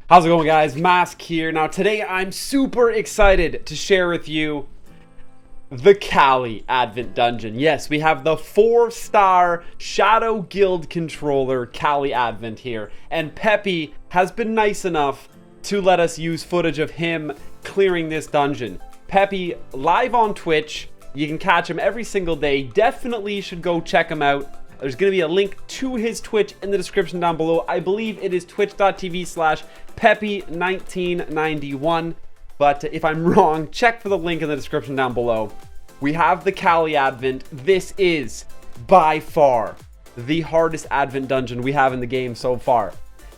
How's it going, guys? Mask here. Now today I'm super excited to share with you the Kali Advent Dungeon. Yes, we have the 4-star Shadow Guild controller Kali Advent here, and Peppy has been nice enough to let us use footage of him clearing this dungeon. Peppy live on Twitch. You can catch him every single day. Definitely should go check him out. There's going to be a link to his Twitch in the description down below. I believe it is twitch.tv/Peppy1991. But if I'm wrong, check for the link in the description down below. We have the Kali Advent. This is by far the hardest Advent dungeon we have in the game so far.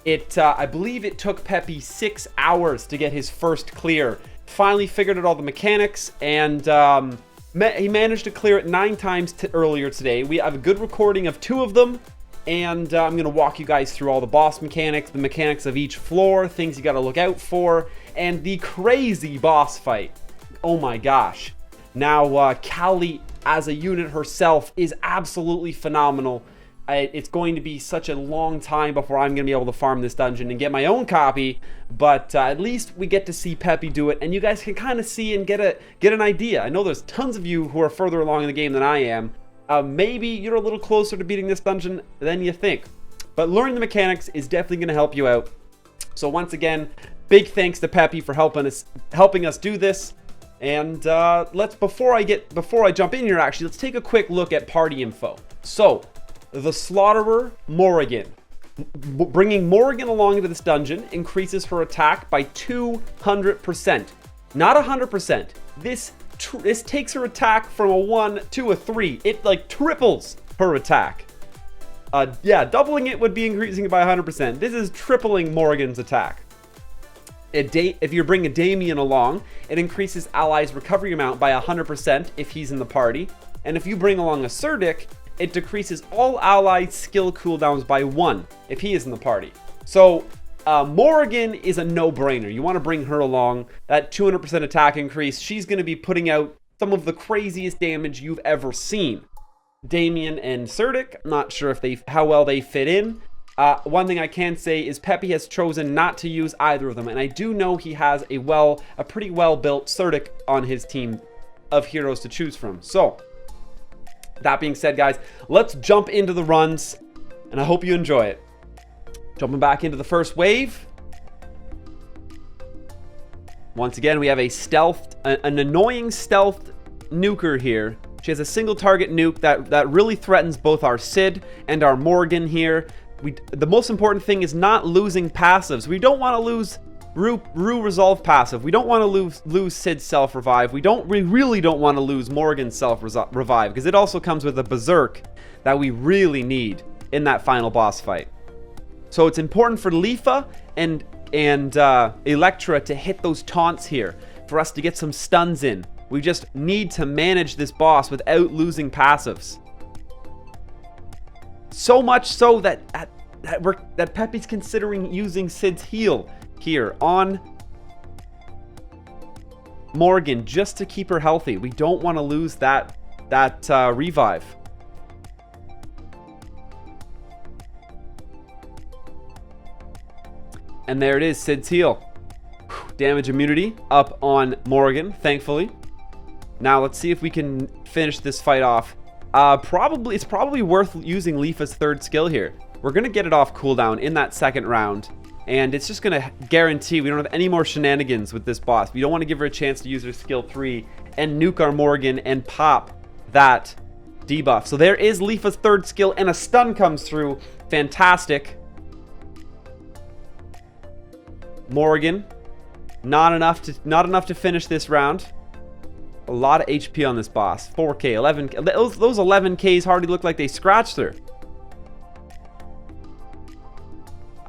I believe it took Peppy 6 hours to get his first clear. Finally figured out all the mechanics, and he managed to clear it 9 times earlier today. We have a good recording of 2 of them, and I'm going to walk you guys through all the boss mechanics, the mechanics of each floor, things you got to look out for, and the crazy boss fight. Oh my gosh. Now, Kali as a unit herself is absolutely phenomenal. It's going to be such a long time before I'm going to be able to farm this dungeon and get my own copy, but at least we get to see Peppy do it, and you guys can kind of see and get an idea. I know there's tons of you who are further along in the game than I am. Maybe you're a little closer to beating this dungeon than you think, but learning the mechanics is definitely going to help you out. So once again, big thanks to Peppy for helping us do this. And before I jump in here, actually, let's take a quick look at party info. So the Slaughterer Morrigan. Bringing Morrigan along into this dungeon increases her attack by 200%. Not 100%. This takes her attack from a 1 to a 3. It like triples her attack. Yeah, doubling it would be increasing it by 100%. This is tripling Morrigan's attack. If you bring a Damien along, it increases allies' recovery amount by 100% if he's in the party. And if you bring along a Surdic, it decreases all allied skill cooldowns by 1 if he is in the party. So Morrigan is a no-brainer. You want to bring her along. That 200% attack increase, she's going to be putting out some of the craziest damage you've ever seen. Damien and Surdic, I'm not sure how well they fit in. One thing I can say is Peppy has chosen not to use either of them, and I do know he has a pretty well-built Surdic on his team of heroes to choose from. So that being said, guys, let's jump into the runs, and I hope you enjoy it. Jumping back into the first wave. Once again, we have an annoying stealth nuker here. She has a single target nuke that really threatens both our Sid and our Morrigan here. The most important thing is not losing passives. We don't want to lose Rue Resolve passive. We don't want to lose Sid's self-revive. We really don't want to lose Morrigan's self-revive, because it also comes with a Berserk that we really need in that final boss fight. So it's important for Leafa and Electra to hit those taunts here for us to get some stuns in. We just need to manage this boss without losing passives. So much so that Peppy's considering using Sid's heal here on Morrigan just to keep her healthy. We don't want to lose that revive. And there it is, Sid's heal. Damage immunity up on Morrigan, thankfully. Now let's see if we can finish this fight off. It's probably worth using Leafa's 3rd skill here. We're going to get it off cooldown in that 2nd round, and it's just going to guarantee we don't have any more shenanigans with this boss. We don't want to give her a chance to use her skill 3 and nuke our Morrigan and pop that debuff. So there is Leafa's 3rd skill, and a stun comes through. Fantastic. Morrigan, not enough to finish this round. A lot of HP on this boss. 4k, 11. Those 11ks hardly look like they scratched her.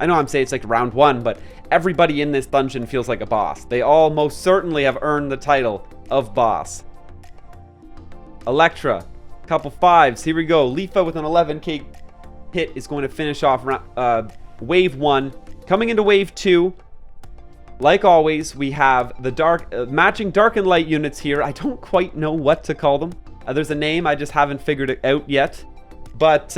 I know I'm saying it's like round 1, but everybody in this dungeon feels like a boss. They all most certainly have earned the title of boss. Electra, couple 5s. Here we go. Leafa with an 11k hit is going to finish off wave 1. Coming into wave 2. Like always, we have the matching dark and light units here. I don't quite know what to call them. There's a name, I just haven't figured it out yet. But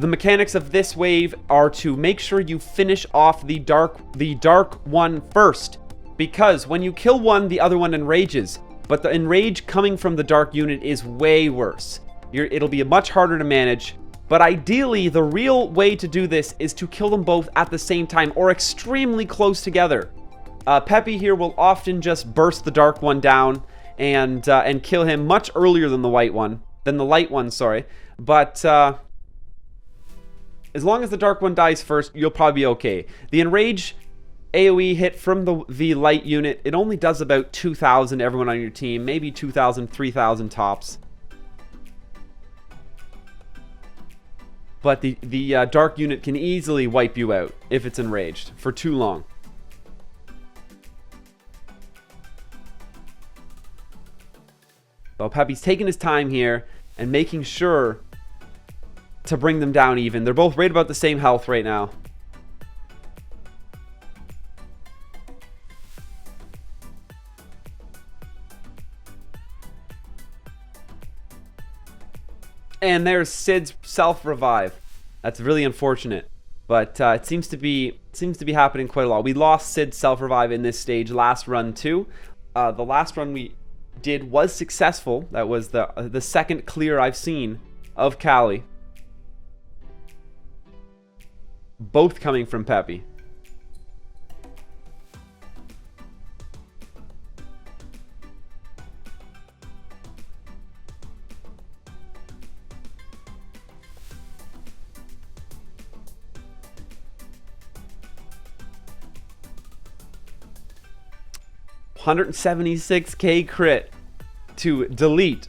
The mechanics of this wave are to make sure you finish off the dark one first, because when you kill one, the other one enrages, but the enrage coming from the dark unit is way worse. It'll be much harder to manage, but ideally the real way to do this is to kill them both at the same time or extremely close together. Peppy here will often just burst the dark one down and kill him much earlier than the light one, sorry. But as long as the dark one dies first, you'll probably be okay. The enrage AoE hit from the light unit, it only does about 2,000 to everyone on your team, maybe 2,000, 3,000 tops. But the dark unit can easily wipe you out if it's enraged for too long. So Peppy's taking his time here and making sure to bring them down even. They're both right about the same health right now. And there's Sid's self-revive. That's really unfortunate, but it seems to be happening quite a lot. We lost Sid's self-revive in this stage last run too. The last run we did was successful. That was the second clear I've seen of Callie. Both coming from Peppy. $176k crit to delete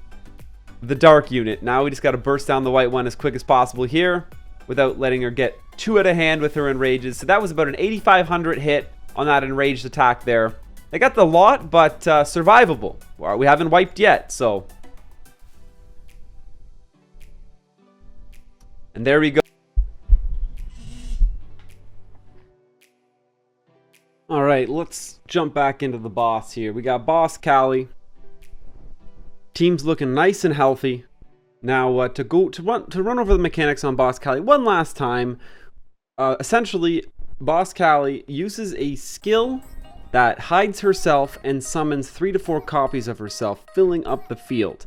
the dark unit. Now we just got to burst down the white one as quick as possible here without letting her get too out of hand with her enrages. So that was about an 8,500 hit on that enraged attack there. They got the lot, but survivable. Well, we haven't wiped yet, so. And there we go. All right, let's jump back into the boss here. We got boss Callie. Team's looking nice and healthy. Now to run over the mechanics on boss Callie one last time. Essentially, boss Callie uses a skill that hides herself and summons 3 to 4 copies of herself, filling up the field.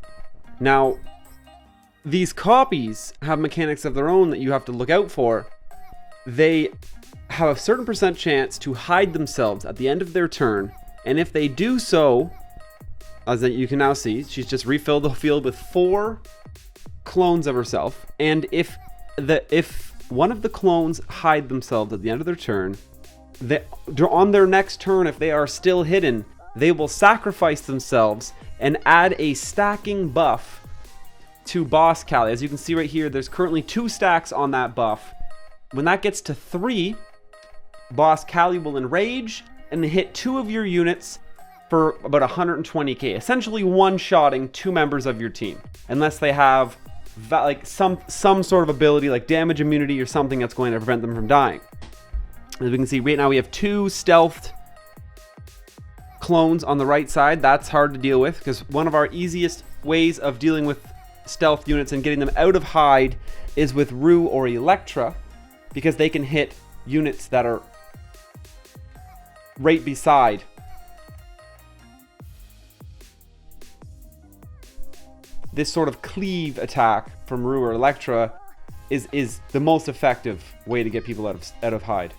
Now, these copies have mechanics of their own that you have to look out for. They have a certain percent chance to hide themselves at the end of their turn, and if they do so, as you can now see, she's just refilled the field with 4 clones of herself, and if one of the clones hide themselves at the end of their turn, on their next turn, if they are still hidden, they will sacrifice themselves and add a stacking buff to boss Callie. As you can see right here, there's currently 2 stacks on that buff. When that gets to 3, boss Callie will enrage and hit 2 of your units for about 120k, essentially one-shotting 2 members of your team, unless they have like some sort of ability like damage immunity or something that's going to prevent them from dying. As we can see right now, we have 2 stealthed clones on the right side. That's hard to deal with because one of our easiest ways of dealing with stealth units and getting them out of hide is with Rue or Electra, because they can hit units that are right beside. This sort of cleave attack from Rue or Electra is the most effective way to get people out of hide.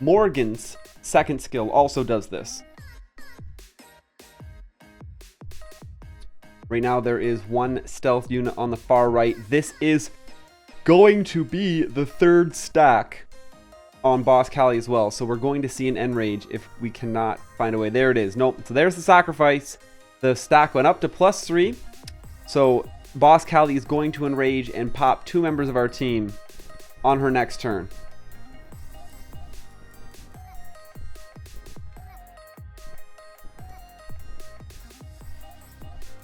Morgan's second skill also does this. Right now there is 1 stealth unit on the far right. This is going to be the 3rd stack on boss Callie as well. So we're going to see an enrage if we cannot find a way. There it is. Nope. So there's the sacrifice. The stack went up to +3. So boss Callie is going to enrage and pop 2 members of our team on her next turn.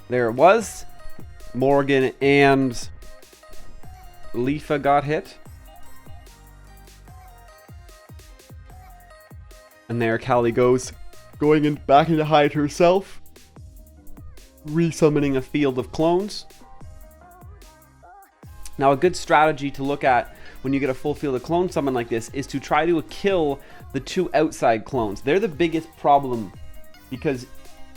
There it was. Morgan and Leafa got hit. And there Callie goes, going back into hide herself. resummoning a field of clones. Now, a good strategy to look at when you get a full field of clone summon like this is to try to kill the 2 outside clones. They're the biggest problem because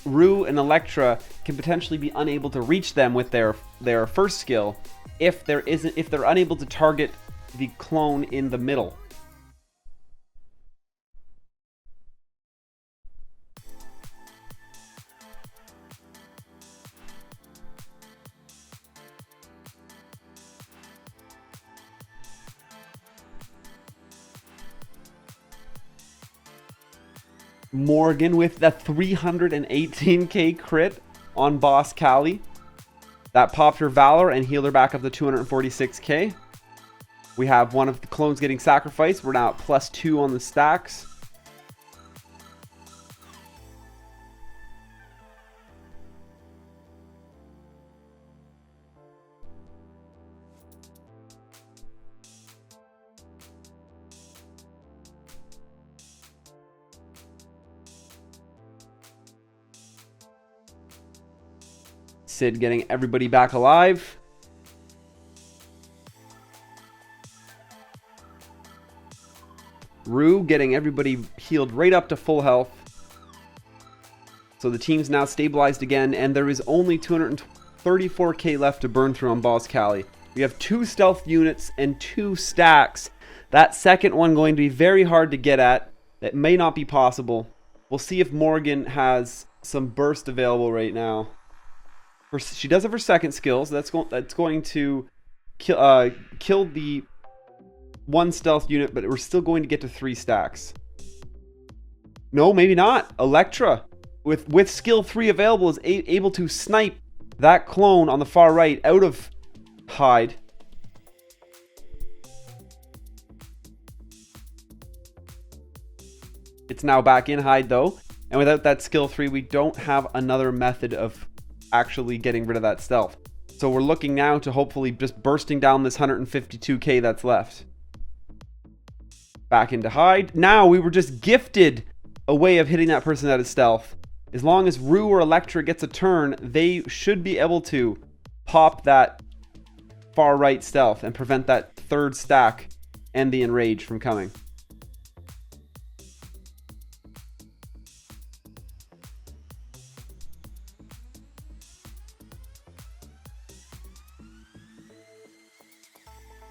Rue and Electra can potentially be unable to reach them with their first skill if they're unable to target the clone in the middle. Morgan with the 318k crit on Boss Callie. That popped her Valor and healed her back up to 246k. We have one of the clones getting sacrificed. We're now at +2 on the stacks. Sid getting everybody back alive. Rue getting everybody healed right up to full health. So the team's now stabilized again, and there is only 234k left to burn through on Boss Callie. We have 2 stealth units and 2 stacks. That second one going to be very hard to get at. That may not be possible. We'll see if Morgan has some burst available right now. She does have her second skills. That's going to kill the 1 stealth unit, but we're still going to get to 3 stacks. No, maybe not. Electra, with skill 3 available, is able to snipe that clone on the far right out of hide. It's now back in hide though, and without that skill 3, we don't have another method of actually getting rid of that stealth. So we're looking now to hopefully just bursting down this 152k that's left. Back into hide. Now we were just gifted a way of hitting that person out of stealth. As long as Rue or Electra gets a turn, they should be able to pop that far right stealth and prevent that 3rd stack and the Enrage from coming.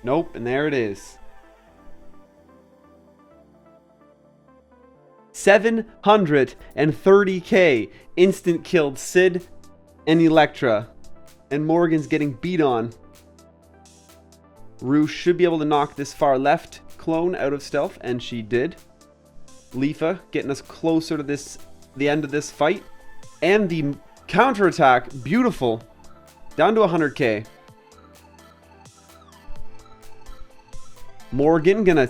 Nope, and there it is. 730k instant killed Sid and Electra. And Morgan's getting beat on. Rue should be able to knock this far left clone out of stealth, and she did. Leafa getting us closer to the end of this fight. And the counterattack, beautiful. Down to 100k. Morgan gonna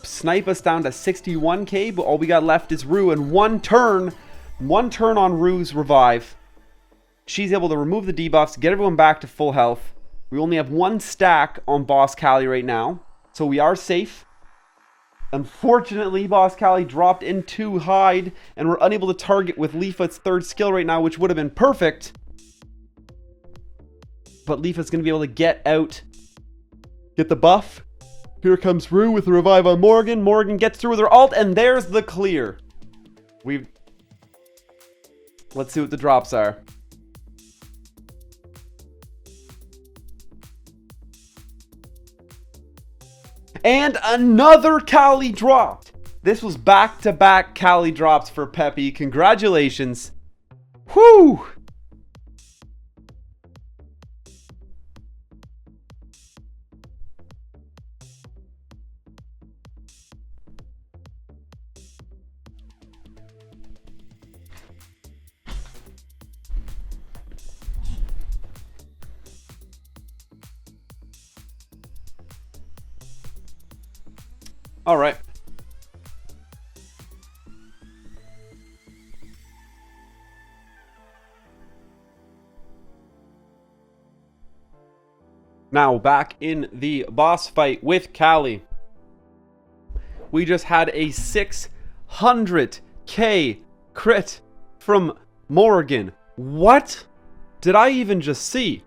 snipe us down to 61k, but all we got left is Rue, and one turn on Rue's revive. She's able to remove the debuffs, get everyone back to full health. We only have 1 stack on Boss Callie right now, so we are safe. Unfortunately, Boss Callie dropped into hide, and we're unable to target with Leafa's 3rd skill right now, which would have been perfect. But Leafa's gonna be able to get out, get the buff. Here comes Rue with the revive on Morgan. Morgan gets through with her ult, and there's the clear. Let's see what the drops are. And another Callie dropped. This was back-to-back Callie drops for Peppy. Congratulations. Whew! All right. Now back in the boss fight with Callie. We just had a 600k crit from Morgan. What? did I even just see?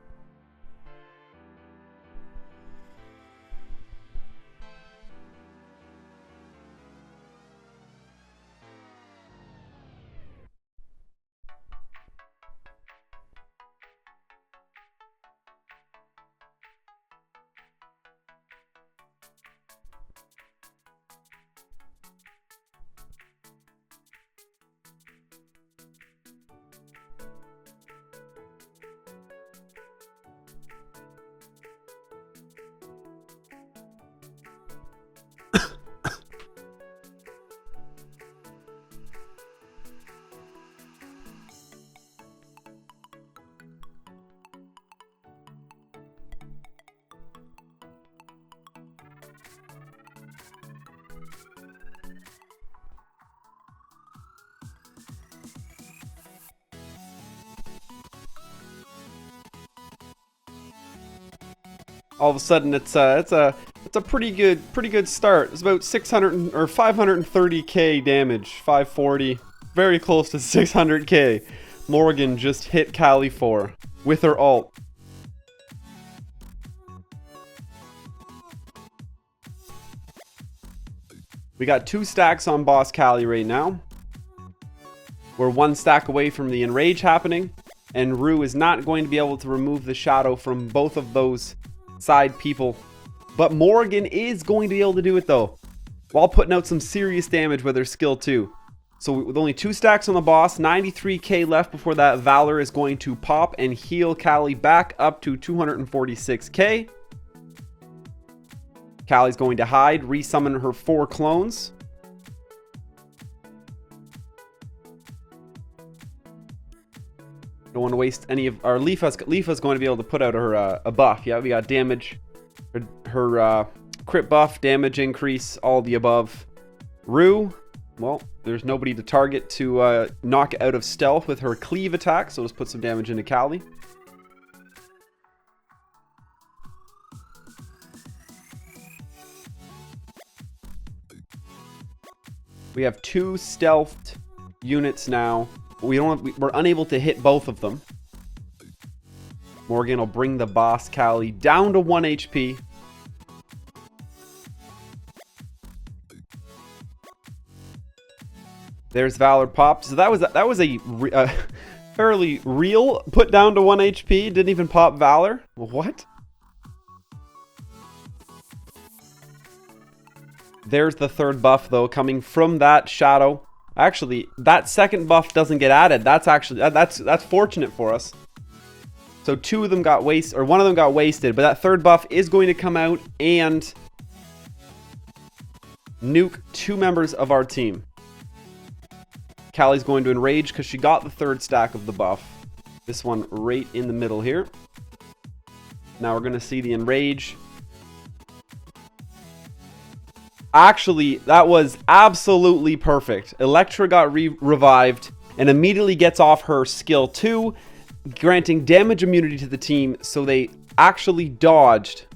All of a sudden, it's a pretty good start. It's about 600 or 530k damage, 540, very close to 600k. Morgan just hit Callie for with her ult. We got 2 stacks on boss Callie right now. We're 1 stack away from the enrage happening, and Rue is not going to be able to remove the shadow from both of those side people, but Morgan is going to be able to do it though, while putting out some serious damage with her skill too. So with only 2 stacks on the boss, 93k left before that Valor is going to pop and heal Callie back up to 246k. Callie's going to hide, resummon her 4 clones. Don't want to waste any of our Leafa's going to be able to put out her a buff. Yeah, we got damage, her crit buff, damage increase, all the above. Rue, well, there's nobody to target to knock out of stealth with her cleave attack, so let's put some damage into Callie. We have 2 stealthed units now. We're unable to hit both of them. Morgan will bring the boss Callie down to 1 HP. There's Valor popped. So that was a fairly real put down to 1 HP. Didn't even pop Valor. What? There's the 3rd buff though, coming from that shadow. Actually, that 2nd buff doesn't get added. That's actually that's fortunate for us. So 2 of them got wasted, or 1 of them got wasted, but that 3rd buff is going to come out and nuke 2 members of our team. Callie's going to enrage because she got the 3rd stack of the buff. This one right in the middle here. Now we're going to see the enrage. Actually, that was absolutely perfect. Electra got revived and immediately gets off her skill 2, granting damage immunity to the team, so they actually dodged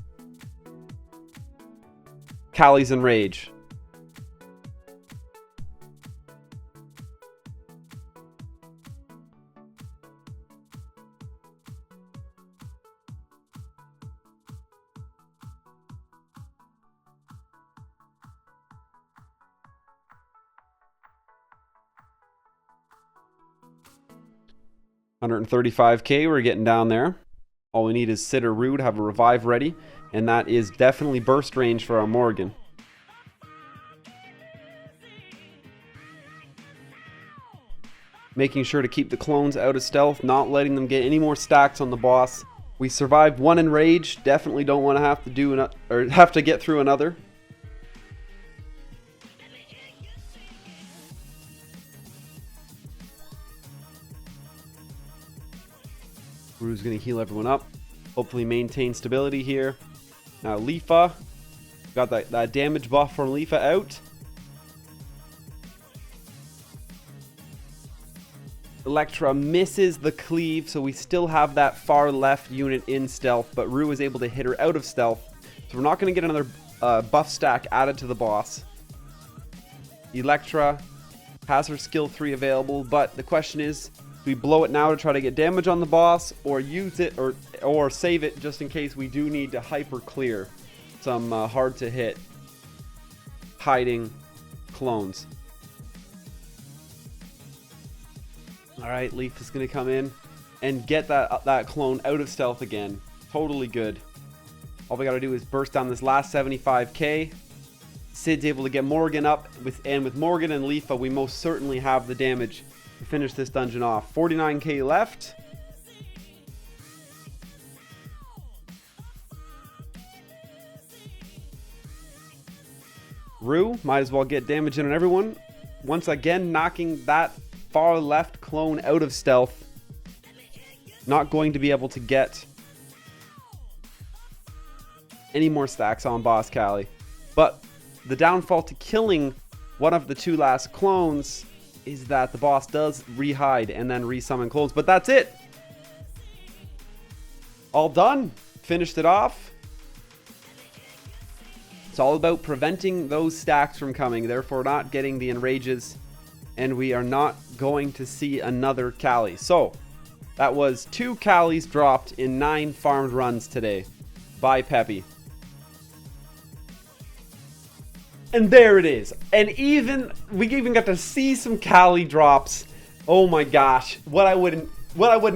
Callie's enrage. $135k, we're getting down there. All we need is Sid or Rue to have a revive ready, and that is definitely burst range for our Morgan. Making sure to keep the clones out of stealth, not letting them get any more stacks on the boss. We survived 1 enrage, definitely don't want to have to do have to get through another. Rue's going to heal everyone up. Hopefully maintain stability here. Now Leafa. Got that damage buff from Leafa out. Electra misses the cleave, so we still have that far left unit in stealth, but Rue is able to hit her out of stealth. So we're not going to get another buff stack added to the boss. Electra has her skill 3 available, but the question is, we blow it now to try to get damage on the boss, or use it or save it just in case we do need to hyper clear some hard to hit hiding clones. All right, Leaf is going to come in and get that clone out of stealth again. Totally good. All we got to do is burst down this last 75k. Sid's able to get Morgan up, with Morgan and Leafa, we most certainly have the damage to finish this dungeon off. 49k left. Rue, might as well get damage in on everyone. Once again, knocking that far left clone out of stealth. Not going to be able to get any more stacks on Boss Callie. But the downfall to killing one of the two last clones is that the boss does re-hide and then resummon clones. But that's it. All done. Finished it off. It's all about preventing those stacks from coming, therefore not getting the enrages, and we are not going to see another Callie. So, that was 2 Callies dropped in 9 farmed runs today by Peppy. And there it is. And we even got to see some Callie drops. Oh my gosh, what I wouldn't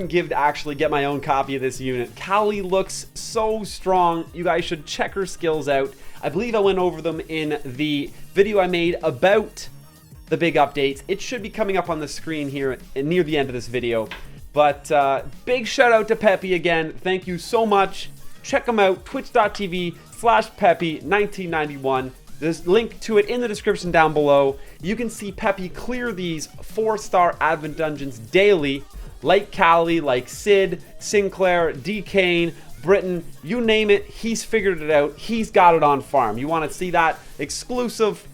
give to actually get my own copy of this unit. Callie looks so strong. You guys should check her skills out. I believe I went over them in the video I made about the big updates. It should be coming up on the screen here near the end of this video. But big shout out to Peppy again. Thank you so much. Check them out, twitch.tv/Peppy1991. There's a link to it in the description down below. You can see Peppy clear these 4-star Advent dungeons daily, like Callie, like Sid, Sinclair, D. Kane, Britain, you name it, he's figured it out. He's got it on farm. You want to see that exclusive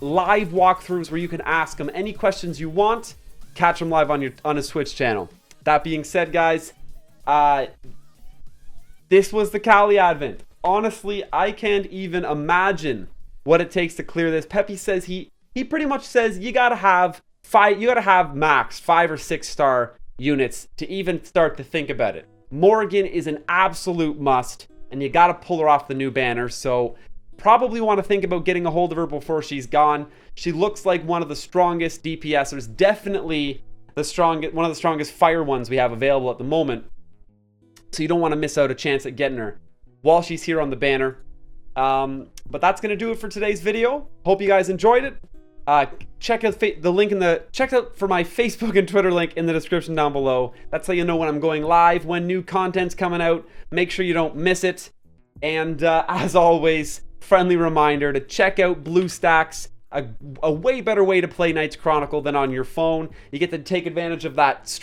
live walkthroughs where you can ask him any questions you want, catch him live on his Twitch channel. That being said, guys, this was the Callie Advent. Honestly, I can't even imagine what it takes to clear this. Peppy says he pretty much says you gotta have max 5 or 6 star units to even start to think about it. Morgan is an absolute must, and you gotta pull her off the new banner, so probably want to think about getting a hold of her before she's gone. She looks like one of the strongest DPSers, definitely one of the strongest fire ones we have available at the moment, so you don't want to miss out a chance at getting her while she's here on the banner. But that's gonna do it for today's video. Hope you guys enjoyed it. Check out the link check out for my Facebook and Twitter link in the description down below. That's how you know when I'm going live, when new content's coming out. Make sure you don't miss it. And as always, friendly reminder to check out BlueStacks, a way better way to play Knights Chronicle than on your phone. You get to take advantage of that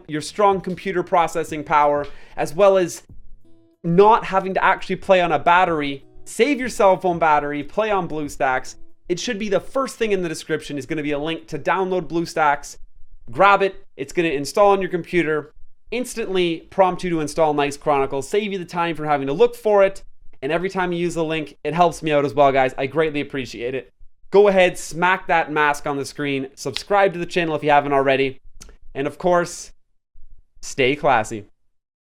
your strong computer processing power, as well as not having to actually play on a battery. Save your cell phone battery, play on BlueStacks. It should be the first thing in the description is going to be a link to download BlueStacks. Grab it. It's going to install on your computer. Instantly prompt you to install Knights Chronicle. Save you the time from having to look for it. And every time you use the link, it helps me out as well, guys. I greatly appreciate it. Go ahead, smack that mask on the screen. Subscribe to the channel if you haven't already. And of course, stay classy.